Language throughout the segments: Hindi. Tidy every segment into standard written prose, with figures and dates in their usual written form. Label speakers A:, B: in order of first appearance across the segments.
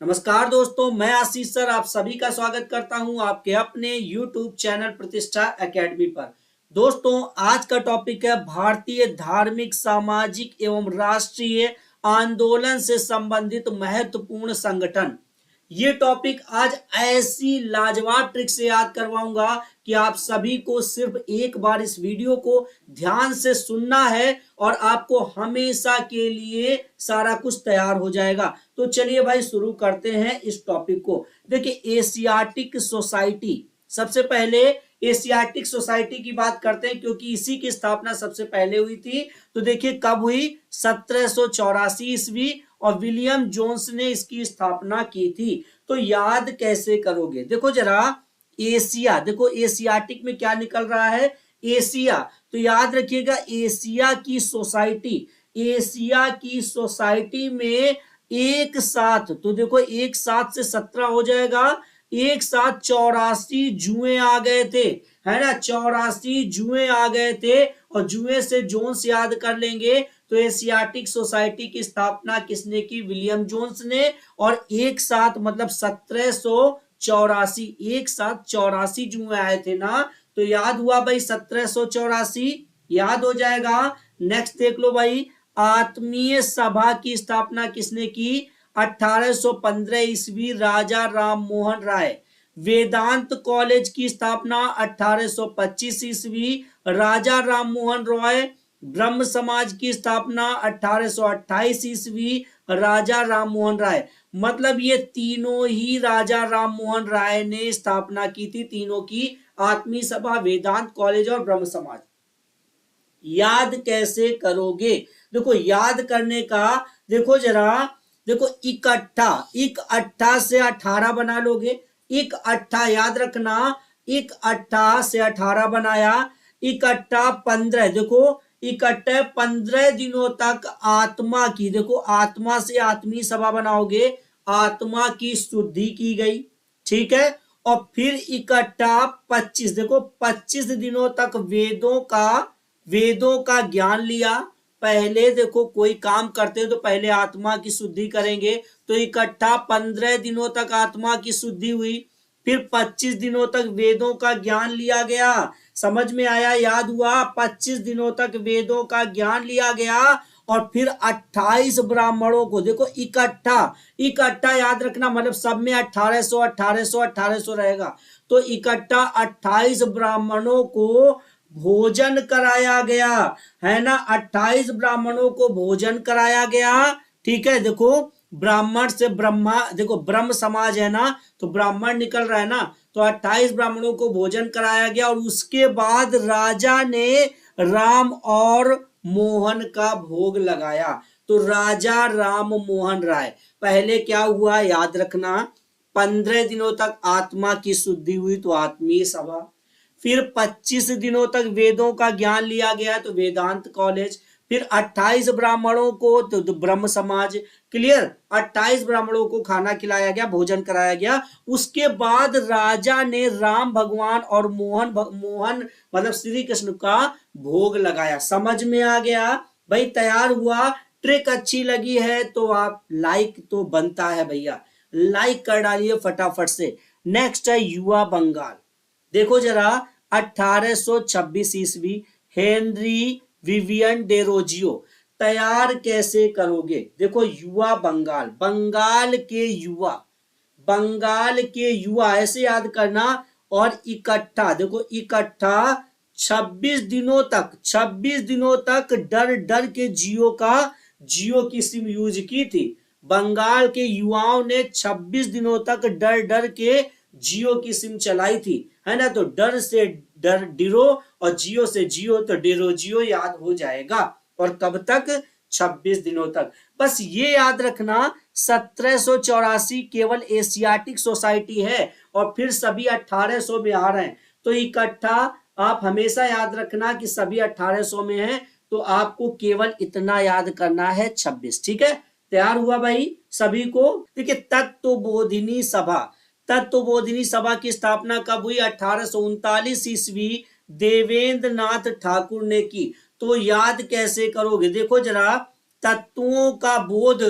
A: नमस्कार दोस्तों, मैं आशीष सर आप सभी का स्वागत करता हूं आपके अपने YouTube चैनल प्रतिष्ठा एकेडमी पर। दोस्तों, आज का टॉपिक है भारतीय धार्मिक, सामाजिक एवं राष्ट्रीय आंदोलन से संबंधित महत्वपूर्ण संगठन। ये टॉपिक आज ऐसी लाजवाब ट्रिक से याद करवाऊंगा कि आप सभी को सिर्फ एक बार इस वीडियो को ध्यान से सुनना है और आपको हमेशा के लिए सारा कुछ तैयार हो जाएगा। तो चलिए भाई शुरू करते हैं इस टॉपिक को। देखिए, एशियाटिक सोसाइटी, सबसे पहले एशियाटिक सोसाइटी की बात करते हैं क्योंकि इसी की स्थापना सबसे पहले हुई थी। तो देखिए कब हुई, 1784 ईस्वी, और विलियम जोन्स ने इसकी स्थापना की थी। तो याद कैसे करोगे, देखो जरा, एशिया, देखो एशियाटिक में क्या निकल रहा है, एशिया। तो याद रखिएगा एशिया की सोसाइटी, एशिया की सोसाइटी में एक साथ, तो देखो एक साथ से 17 हो जाएगा, एक साथ 84 जुए आ गए थे, है ना, 84 जुए आ गए थे। और जुए से जोन्स याद कर लेंगे। तो एशियाटिक सोसाइटी की स्थापना किसने की, विलियम जोन्स ने। और एक साथ मतलब 1784, एक साथ 84 जुए आए थे ना। तो याद हुआ भाई 1784, याद हो जाएगा। नेक्स्ट देख लो भाई, आत्मीय सभा की स्थापना किसने की, 1815 ईस्वी, राजा राम मोहन राय। वेदांत कॉलेज की स्थापना 1825 ईस्वी, राजा राम मोहन रॉय। ब्रह्म समाज की स्थापना 1828 ईस्वी, राजा राम मोहन राय। मतलब ये तीनों ही राजा राम मोहन राय ने स्थापना की थी, तीनों की, आत्मीय सभा, वेदांत कॉलेज और ब्रह्म समाज। याद कैसे करोगे, देखो याद करने का, देखो जरा, देखो इकट्ठा, इकट्ठा से 18 बना लोगे, इकट्ठा याद रखना, इकट्ठा से 18 बनाया, इकट्ठा 15, देखो इकट्ठे 15 दिनों तक आत्मा की, देखो आत्मा से आत्मीय सभा बनाओगे, आत्मा की शुद्धि की गई, ठीक है। और फिर इकट्ठा 25, देखो 25 दिनों तक वेदों का ज्ञान लिया। पहले देखो कोई काम करते हैं तो पहले आत्मा की शुद्धि करेंगे। तो इकट्ठा 15 दिनों तक आत्मा की शुद्धि हुई, फिर 25 दिनों तक वेदों का ज्ञान लिया गया। समझ में आया, याद हुआ, 25 दिनों तक वेदों का ज्ञान लिया गया। और फिर 28 ब्राह्मणों को, देखो इकट्ठा, इकट्ठा याद रखना, मतलब सब में 1800 1800 1800 रहेगा। तो इकट्ठा 28 ब्राह्मणों को भोजन कराया गया, है ना, 28 ब्राह्मणों को भोजन कराया गया, ठीक है। देखो ब्राह्मण से ब्रह्मा, देखो ब्रह्म समाज है ना, तो ब्राह्मण निकल रहा है ना। तो 28 ब्राह्मणों को भोजन कराया गया। और उसके बाद राजा ने राम और मोहन का भोग लगाया। तो राजा राम मोहन राय, पहले क्या हुआ याद रखना, 15 दिनों तक आत्मा की शुद्धि हुई, तो आत्मीय सभा। फिर 25 दिनों तक वेदों का ज्ञान लिया गया, तो वेदांत कॉलेज। फिर 28 ब्राह्मणों को, तो ब्रह्म समाज, क्लियर, 28 ब्राह्मणों को खाना खिलाया गया, भोजन कराया गया। उसके बाद राजा ने राम भगवान और मोहन मतलब श्री कृष्ण का भोग लगाया। समझ में आ गया भाई, तैयार हुआ। ट्रिक अच्छी लगी है तो आप लाइक तो बनता है भैया, लाइक कर डालिए फटाफट से। नेक्स्ट है युवा बंगाल। देखो जरा, 1826 ईस्वी, हेनरी विवियन डेरोजियो। तैयार कैसे करोगे, देखो युवा बंगाल, बंगाल के युवा, बंगाल के युवा ऐसे याद करना। और इकट्ठा, देखो इकट्ठा 26 दिनों तक, 26 दिनों तक डर डर के जियो की सिम यूज की थी। बंगाल के युवाओं ने 26 दिनों तक डर डर के जियो की सिम चलाई थी, है ना। तो डर से डर डिरो और जियो से जियो, तो डेरो जियो याद हो जाएगा। और कब तक, 26 दिनों तक। बस ये याद रखना, 1784 केवल एशियाटिक सोसाइटी है और फिर सभी 1800 में आ रहे हैं। तो इकट्ठा आप हमेशा याद रखना कि सभी 1800 में है। तो आपको केवल इतना याद करना है, 26, ठीक है। तैयार हुआ भाई सभी को। देखिए तत्वबोधिनी सभा, तत्वबोधिनी सभा की स्थापना कब हुई, 1839 ईस्वी, देवेंद्र नाथ ठाकुर ने की। तो याद कैसे करोगे, देखो जरा, तत्वों का बोध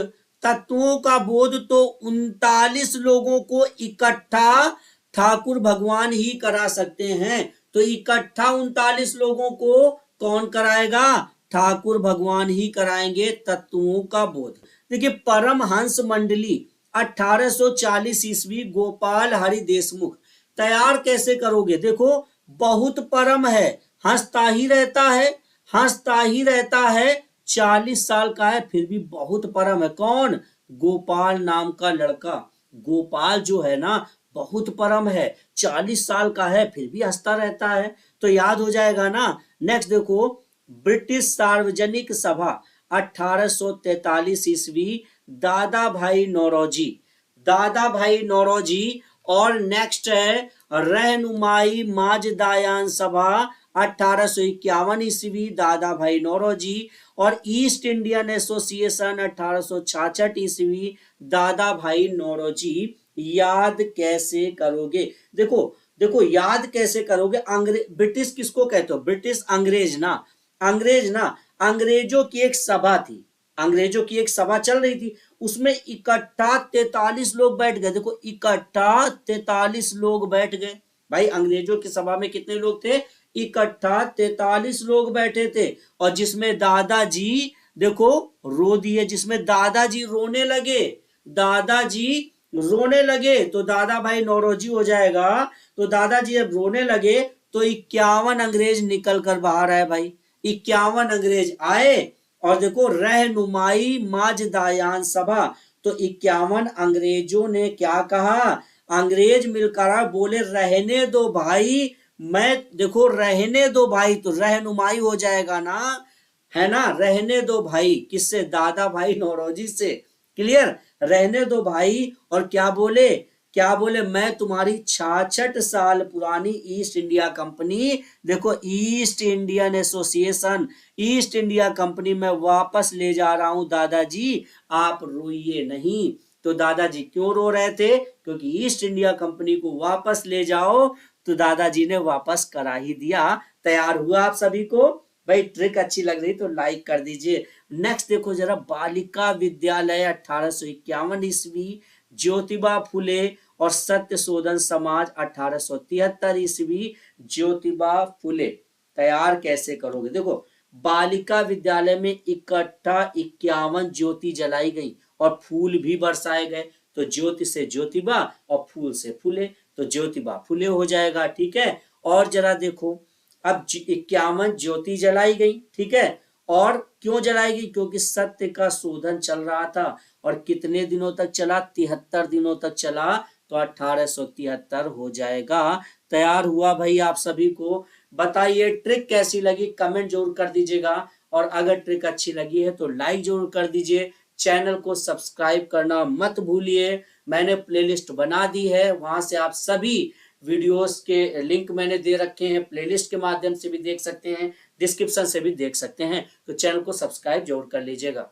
A: तत्वों का बोध तो 39 लोगों को इकट्ठा ठाकुर भगवान ही करा सकते हैं। तो इकट्ठा 39 लोगों को कौन कराएगा? ठाकुर भगवान ही कराएंगे तत्वों का बोध। देखिए परमहंस मंडली 1840 ईस्वी, गोपाल हरि देशमुख। तैयार कैसे करोगे? देखो बहुत परम है, हंसता ही रहता है, हंसता ही रहता है, 40 साल का है फिर भी बहुत परम है। कौन? गोपाल नाम का लड़का। गोपाल जो है ना बहुत परम है, 40 साल का है फिर भी हंसता रहता है, तो याद हो जाएगा ना। नेक्स्ट देखो, ब्रिटिश सार्वजनिक सभा 1843 ईस्वी, दादा भाई नौरोजी। दादा भाई नौरोजी। और नेक्स्ट है रहनुमाई माजदायान सभा 1851 ईस्वी, दादा भाई नौरोजी। और ईस्ट इंडियन एसोसिएशन 1866 ईस्वी, दादा भाई नौरोजी। याद कैसे करोगे? देखो देखो याद कैसे करोगे? अंग्रेज, ब्रिटिश किसको कहते हो? ब्रिटिश अंग्रेज ना, अंग्रेज ना, अंग्रेजों की एक सभा थी, अंग्रेजों की एक सभा चल रही थी, उसमें इकट्ठा 43 लोग बैठ गए। देखो इकट्ठा 43 लोग बैठ गए। भाई अंग्रेजों की सभा में कितने लोग थे? इकट्ठा 43 लोग बैठे थे, और जिसमें दादाजी देखो रो दिए, जिसमें दादाजी रोने लगे, दादाजी रोने लगे, तो दादा भाई नौरोजी हो जाएगा। तो दादाजी जब रोने लगे तो 51 अंग्रेज निकल कर बाहर आए भाई, 51 अंग्रेज आए। और देखो रहनुमाई माजदायान सभा, तो 51 अंग्रेजों ने क्या कहा? अंग्रेज मिलकर बोले रहने दो भाई, मैं देखो रहने दो भाई, तो रहनुमाई हो जाएगा ना, है ना, रहने दो भाई। किससे? दादा भाई नौरोजी से। क्लियर? रहने दो भाई। और क्या बोले? क्या बोले? मैं तुम्हारी 66 साल पुरानी ईस्ट इंडिया कंपनी, देखो east Indian association, east India company में वापस ले जा रहा हूं दादाजी, आप रोइए नहीं। तो दादाजी क्यों रो रहे थे? क्योंकि ईस्ट इंडिया कंपनी को वापस ले जाओ, तो दादाजी ने वापस करा ही दिया। तैयार हुआ आप सभी को? भाई ट्रिक अच्छी लग रही तो लाइक कर दीजिए। नेक्स्ट देखो जरा, बालिका विद्यालय 1851 ईस्वी, ज्योतिबा फुले और सत्य शोधन समाज 1873 ईस्वी, ज्योतिबा फुले। तैयार कैसे करोगे? देखो बालिका विद्यालय में इकट्ठा 51 ज्योति जलाई गई और फूल भी बरसाए गए, तो ज्योति से ज्योतिबा और फूल से फुले, तो ज्योतिबा फुले हो जाएगा। ठीक है? और जरा देखो, अब 51 ज्योति जलाई गई, ठीक है, और क्यों जलाई गई? क्योंकि सत्य का शोधन चल रहा था। और कितने दिनों तक चला? 73 दिनों तक चला, तो 1873 हो जाएगा। तैयार हुआ भाई आप सभी को? बताइए ट्रिक कैसी लगी, कमेंट जरूर कर दीजिएगा। और अगर ट्रिक अच्छी लगी है तो लाइक जरूर कर दीजिए, चैनल को सब्सक्राइब करना मत भूलिए। मैंने प्लेलिस्ट बना दी है, वहां से आप सभी वीडियोस के लिंक मैंने दे रखे हैं, प्लेलिस्ट के माध्यम से भी देख सकते हैं, डिस्क्रिप्शन से भी देख सकते हैं। तो चैनल को सब्सक्राइब जरूर कर लीजिएगा।